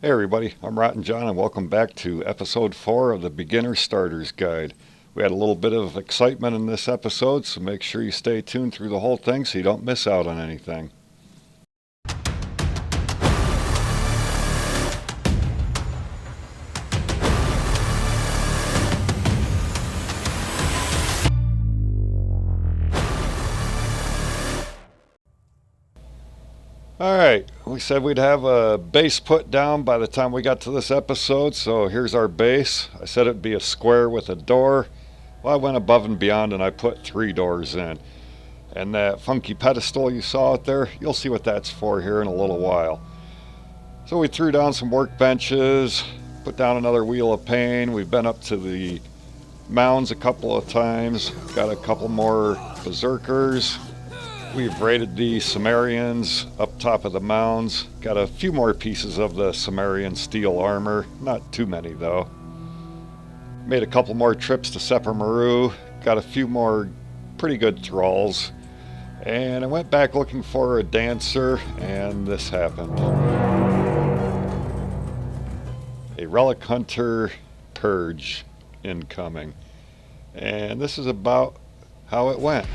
Hey everybody, I'm Rottonjon and welcome back to episode 4 of the Beginner Starters Guide. We had a little bit of excitement in this episode, so make sure you stay tuned through the whole thing so you don't miss out on anything. Alright, we said we'd have a base put down by the time we got to this episode, so here's our base. I said it'd be a square with a door. Well, I went above and beyond and I put 3 doors in. And that funky pedestal you saw out there, you'll see what that's for here in a little while. So we threw down some workbenches, put down another wheel of pain. We've been up to the mounds a couple of times, got a couple more berserkers. We've raided the Sumerians up top of the mounds. Got a few more pieces of the Sumerian steel armor. Not too many though. Made a couple more trips to Seppermaru. Got a few more pretty good thralls. And I went back looking for a dancer and this happened. A relic hunter Purge incoming. And this is about how it went.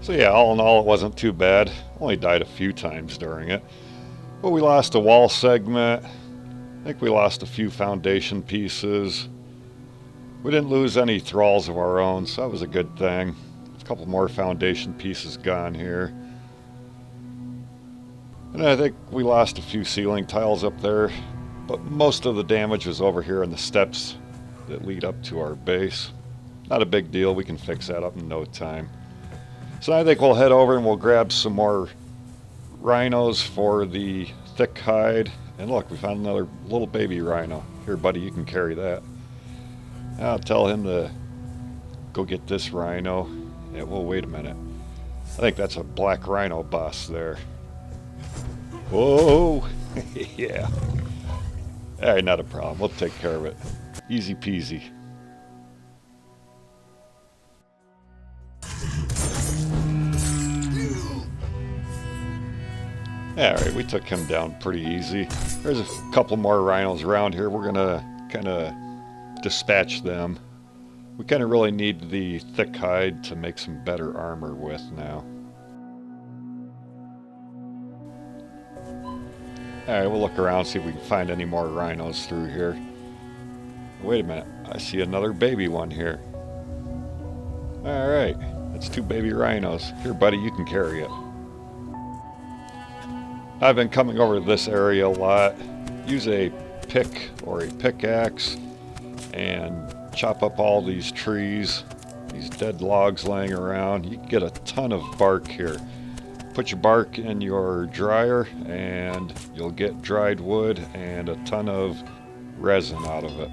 So yeah, all in all, it wasn't too bad. Only died a few times during it. But we lost a wall segment. I think we lost a few foundation pieces. We didn't lose any thralls of our own, so that was a good thing. A couple more foundation pieces gone here. And I think we lost a few ceiling tiles up there. But most of the damage was over here in the steps that lead up to our base. Not a big deal, we can fix that up in no time. So I think we'll head over and we'll grab some more rhinos for the thick hide. And look, we found another little baby rhino. Here, buddy, you can carry that. I'll tell him to go get this rhino. Yeah, well, wait a minute. I think that's a black rhino boss there. Whoa! Yeah. Alright, not a problem. We'll take care of it. Easy peasy. Alright, we took him down pretty easy. There's a couple more rhinos around here we're gonna kind of dispatch them. We kind of really need the thick hide to make some better armor with now. Alright, we'll look around, see if we can find any more rhinos through here. Wait a minute, I see another baby one here. Alright, that's 2 baby rhinos. Here buddy, you can carry it. I've been coming over to this area a lot. Use a pick or a pickaxe and chop up all these trees, these dead logs laying around. You can get a ton of bark here. Put your bark in your dryer and you'll get dried wood and a ton of resin out of it.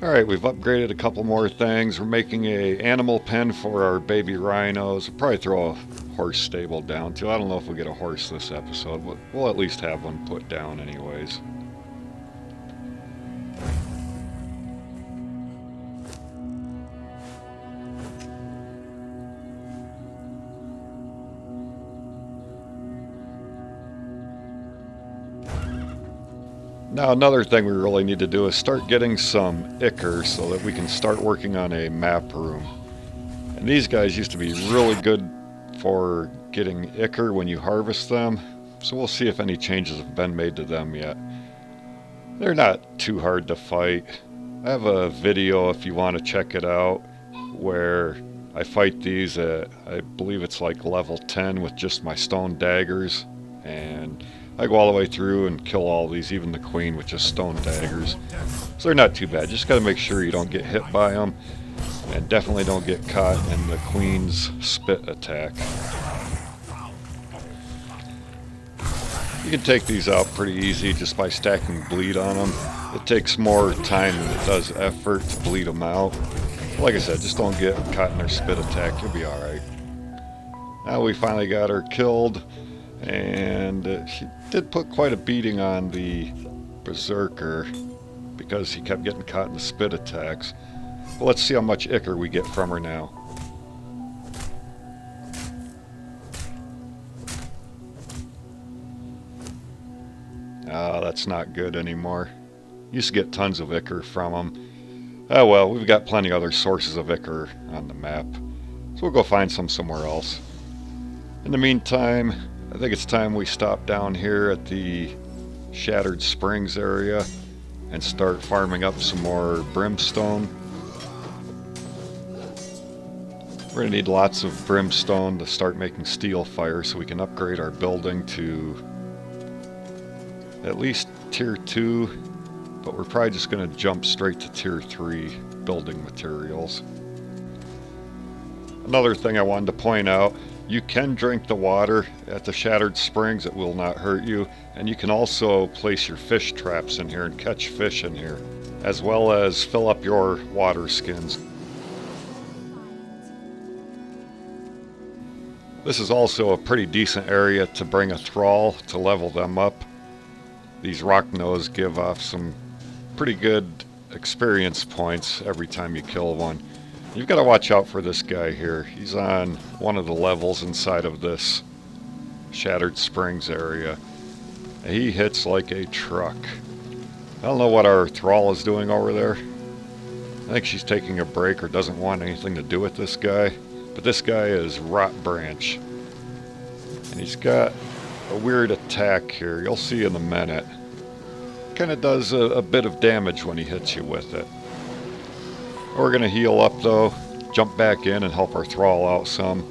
Alright, we've upgraded a couple more things. We're making a animal pen for our baby rhinos. We'll probably throw a horse stable down too. I don't know if we'll get a horse this episode, but we'll at least have one put down anyways. Now another thing we really need to do is start getting some ichor so that we can start working on a map room. And these guys used to be really good for getting ichor when you harvest them, so we'll see if any changes have been made to them yet. They're not too hard to fight. I have a video if you want to check it out where I fight these at, I believe it's like level 10 with just my stone daggers, and I go all the way through and kill all these, even the queen with just stone daggers. So they're not too bad. Just got to make sure you don't get hit by them, and definitely don't get caught in the queen's spit attack. You can take these out pretty easy just by stacking bleed on them. It takes more time than it does effort to bleed them out. Like I said, just don't get caught in their spit attack. You'll be alright. Now we finally got her killed. And she did put quite a beating on the berserker because he kept getting caught in the spit attacks. Well, let's see how much ichor we get from her now. Ah, that's not good anymore. Used to get tons of ichor from them. Oh well, we've got plenty of other sources of ichor on the map, so we'll go find some somewhere else. In the meantime, I think it's time we stop down here at the Shattered Springs area and start farming up some more brimstone. We're going to need lots of brimstone to start making steel fire so we can upgrade our building to at least tier 2, but we're probably just going to jump straight to tier 3 building materials. Another thing I wanted to point out, you can drink the water at the Shattered Springs, it will not hurt you, and you can also place your fish traps in here and catch fish in here, as well as fill up your water skins. This is also a pretty decent area to bring a thrall to level them up. These Rhinos give off some pretty good experience points every time you kill one. You've got to watch out for this guy here. He's on one of the levels inside of this Shattered Springs area. He hits like a truck. I don't know what our thrall is doing over there. I think she's taking a break or doesn't want anything to do with this guy. But this guy is Rot Branch. And he's got a weird attack here. You'll see in a minute. Kind of does a bit of damage when he hits you with it. We're going to heal up though, jump back in and help our thrall out some.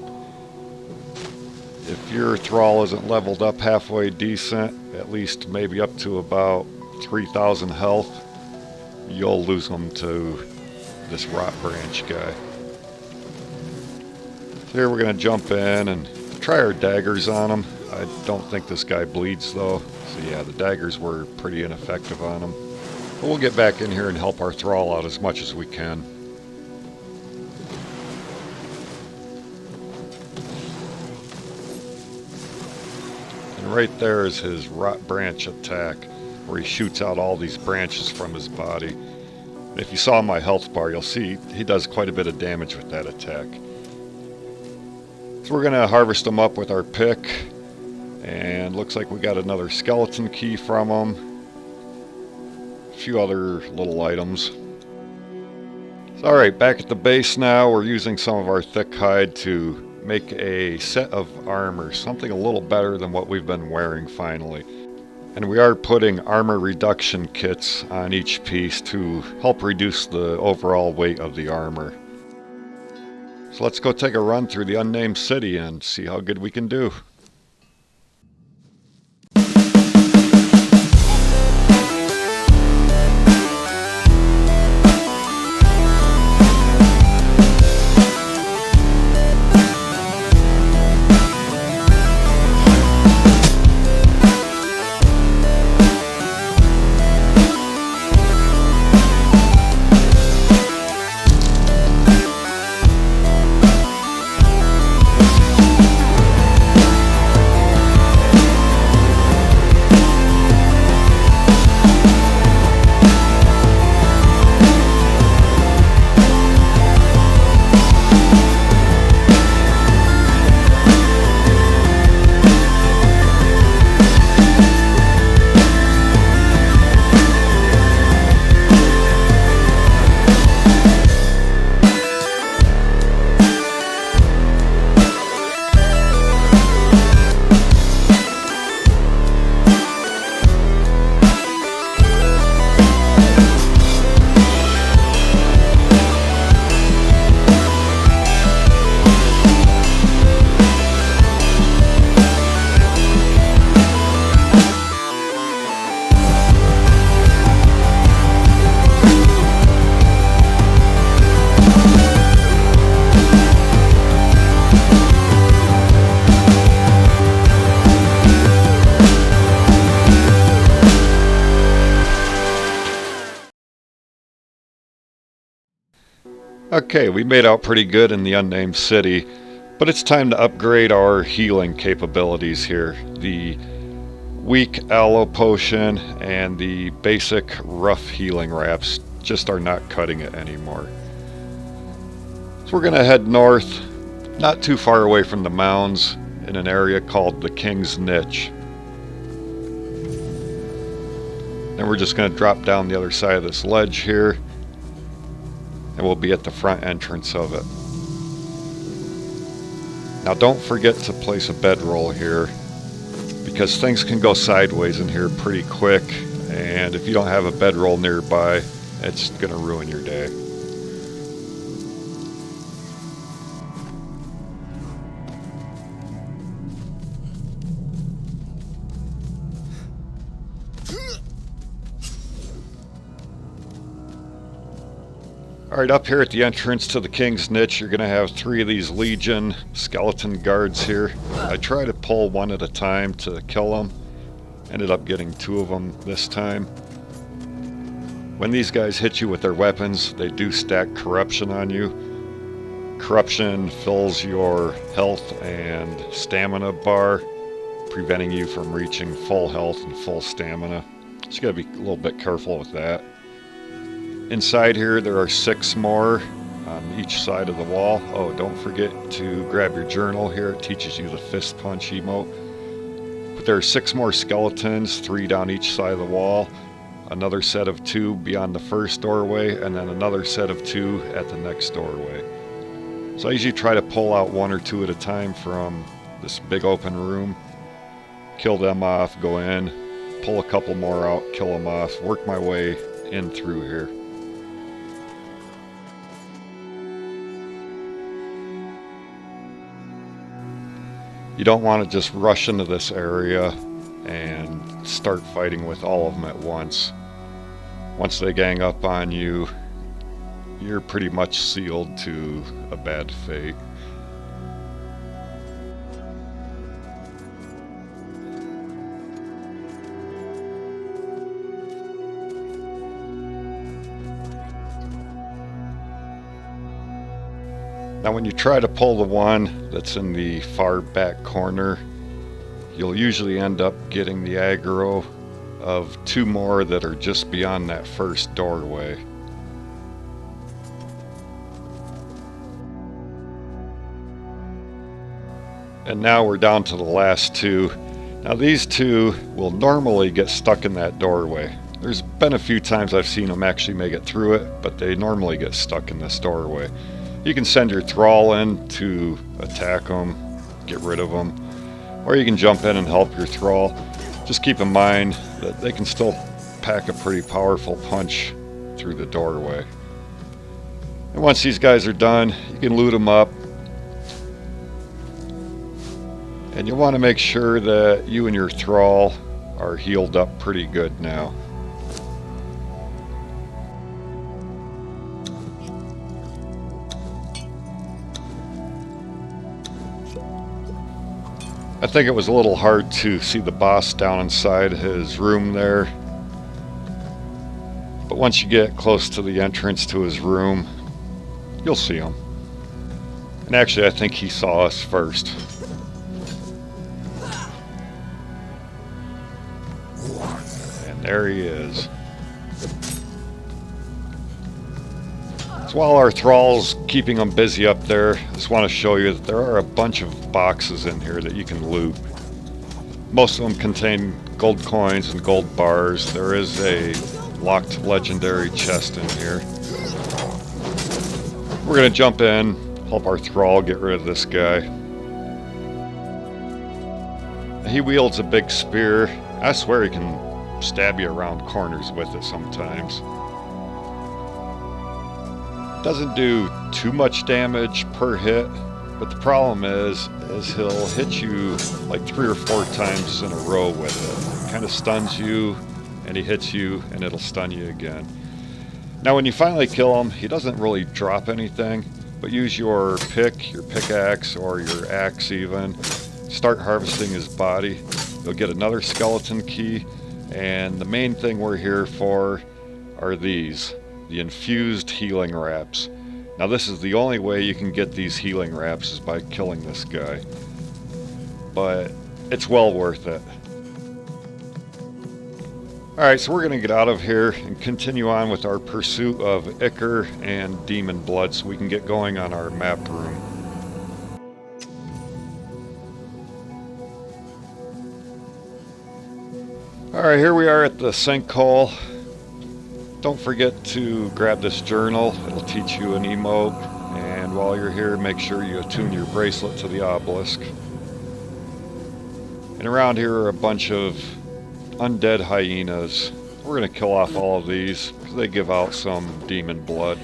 If your thrall isn't leveled up halfway decent, at least maybe up to about 3,000 health, you'll lose them to this Rot Branch guy. So here we're going to jump in and try our daggers on him. I don't think this guy bleeds though, so yeah, the daggers were pretty ineffective on him. But we'll get back in here and help our thrall out as much as we can. And right there is his Rot Branch attack, where he shoots out all these branches from his body. And if you saw my health bar, you'll see he does quite a bit of damage with that attack. So we're going to harvest them up with our pick. And looks like we got another skeleton key from him. few other little items. Alright, back at the base now. We're using some of our thick hide to make a set of armor, something a little better than what we've been wearing finally. And we are putting armor reduction kits on each piece to help reduce the overall weight of the armor. So let's go take a run through the Unnamed City and see how good we can do. Okay, we made out pretty good in the Unnamed City, but it's time to upgrade our healing capabilities here. The weak aloe potion and the basic rough healing wraps just are not cutting it anymore. So we're going to head north, not too far away from the mounds, in an area called the King's Niche. Then we're just going to drop down the other side of this ledge here, and we'll be at the front entrance of it. Now don't forget to place a bedroll here, because things can go sideways in here pretty quick, and if you don't have a bedroll nearby, it's going to ruin your day. Alright, up here at the entrance to the King's Niche, you're going to have 3 of these Legion skeleton guards here. I try to pull one at a time to kill them. Ended up getting 2 of them this time. When these guys hit you with their weapons, they do stack corruption on you. Corruption fills your health and stamina bar, preventing you from reaching full health and full stamina. So you got to be a little bit careful with that. Inside here there are 6 more on each side of the wall. Oh, don't forget to grab your journal here. It teaches you the fist punch emote. But there are 6 more skeletons, 3 down each side of the wall. Another set of 2 beyond the first doorway, and then another set of 2 at the next doorway. So I usually try to pull out 1 or 2 at a time from this big open room. Kill them off, go in, pull a couple more out, kill them off, work my way in through here. You don't want to just rush into this area and start fighting with all of them at once. Once they gang up on you, you're pretty much sealed to a bad fate. Now when you try to pull the one that's in the far back corner, you'll usually end up getting the aggro of 2 more that are just beyond that first doorway. And now we're down to the last 2. Now these 2 will normally get stuck in that doorway. There's been a few times I've seen them actually make it through it, but they normally get stuck in this doorway. You can send your thrall in to attack them, get rid of them, or you can jump in and help your thrall. Just keep in mind that they can still pack a pretty powerful punch through the doorway. And once these guys are done, you can loot them up. And you want to make sure that you and your thrall are healed up pretty good now. I think it was a little hard to see the boss down inside his room there. But once you get close to the entrance to his room, you'll see him. And actually, I think he saw us first. And there he is. So while our thrall's keeping them busy up there, I just want to show you that there are a bunch of boxes in here that you can loot. Most of them contain gold coins and gold bars. There is a locked legendary chest in here. We're going to jump in, help our thrall get rid of this guy. He wields a big spear. I swear he can stab you around corners with it sometimes. Doesn't do too much damage per hit, but the problem is he'll hit you like 3 or 4 times in a row with it. Kind of stuns you, and he hits you, and it'll stun you again. Now when you finally kill him, he doesn't really drop anything, but use your pick, your pickaxe, or your axe even. Start harvesting his body. You'll get another skeleton key, and the main thing we're here for are these. The Infused Healing Wraps. Now this is the only way you can get these healing wraps is by killing this guy. But it's well worth it. Alright, so we're going to get out of here and continue on with our pursuit of Ichor and Demon Blood so we can get going on our map room. Alright, here we are at the sinkhole. Don't forget to grab this journal. It'll teach you an emote. And while you're here, make sure you attune your bracelet to the obelisk. And around here are a bunch of undead hyenas. We're going to kill off all of these because they give out some demon blood.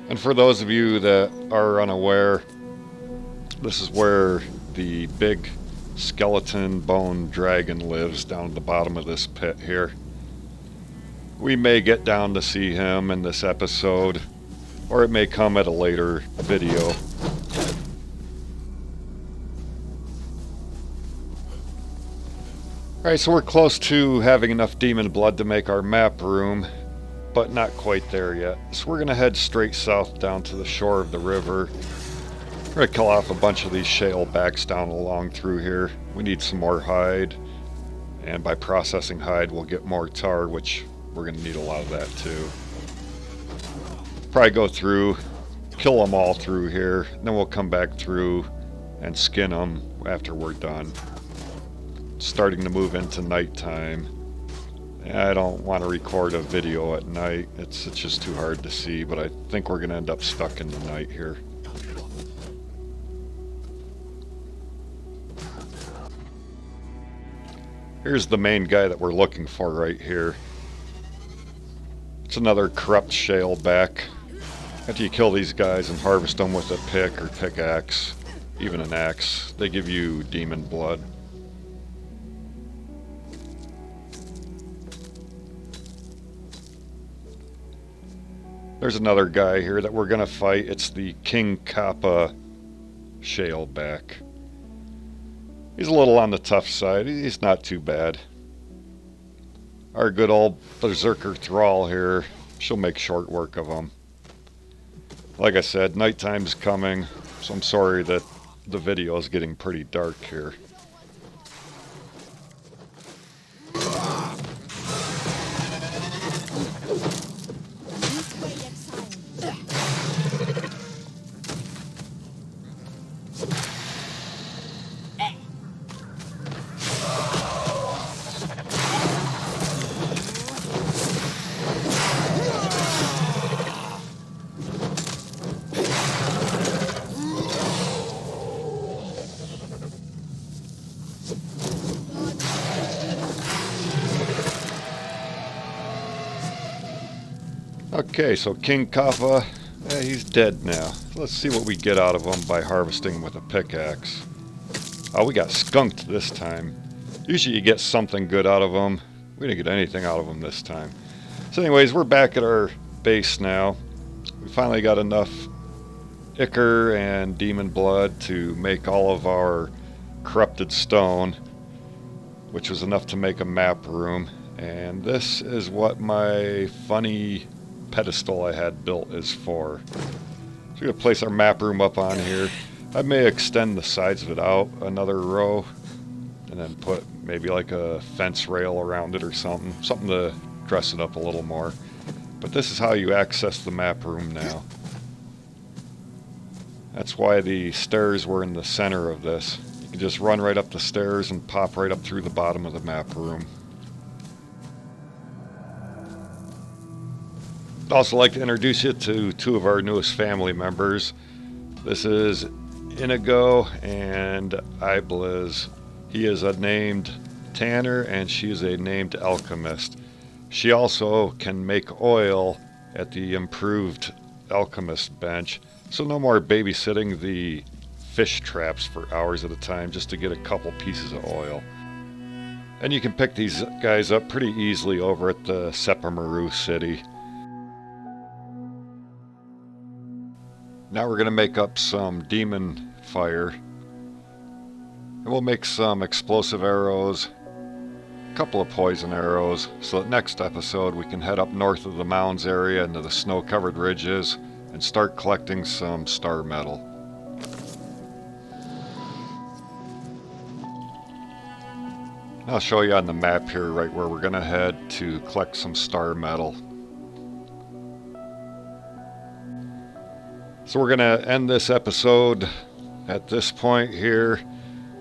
And for those of you that are unaware, this is where the big skeleton bone dragon lives, down at the bottom of this pit here. We may get down to see him in this episode, or it may come at a later video. Alright, so we're close to having enough demon blood to make our map room, but not quite there yet. So we're going to head straight south down to the shore of the river. We're going to kill off a bunch of these shale backs down along through here. We need some more hide, and by processing hide we'll get more tar, which we're going to need a lot of that too. Probably go through, kill them all through here, and then we'll come back through and skin them after we're done. It's starting to move into nighttime. I don't want to record a video at night. It's just too hard to see, but I think we're going to end up stuck in the night here. Here's the main guy that we're looking for right here. It's another corrupt shale back. After you kill these guys and harvest them with a pick or pickaxe, even an axe, they give you demon blood. There's another guy here that we're going to fight. It's the King Kappa shaleback. He's a little on the tough side. He's not too bad. Our good old Berserker Thrall here, she'll make short work of him. Like I said, nighttime's coming, so I'm sorry that the video is getting pretty dark here. Okay, so King Kappa, he's dead now. Let's see what we get out of him by harvesting him with a pickaxe. Oh, we got skunked this time. Usually you get something good out of them. We didn't get anything out of them this time. So anyways, we're back at our base now. We finally got enough ichor and demon blood to make all of our corrupted stone, which was enough to make a map room. And this is what my funny pedestal I had built is for. So we're going to place our map room up on here. I may extend the sides of it out another row and then put maybe like a fence rail around it or something to dress it up a little more. But this is how you access the map room now. That's why the stairs were in the center of this. You can just run right up the stairs and pop right up through the bottom of the map room. I'd also like to introduce you to two of our newest family members. This is Inigo and Ibliz. He is a named tanner and she is a named alchemist. She also can make oil at the improved alchemist bench, so no more babysitting the fish traps for hours at a time just to get a couple pieces of oil. And you can pick these guys up pretty easily over at the Sepamaru City. Now we're going to make up some demon fire. And we'll make some explosive arrows, a couple of poison arrows, so that next episode we can head up north of the mounds area into the snow-covered ridges and start collecting some star metal. I'll show you on the map here right where we're going to head to collect some star metal. So we're going to end this episode at this point here,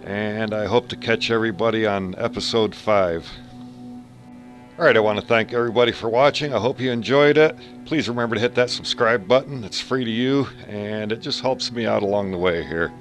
and I hope to catch everybody on episode 5. Alright, I want to thank everybody for watching. I hope you enjoyed it. Please remember to hit that subscribe button. It's free to you, and it just helps me out along the way here.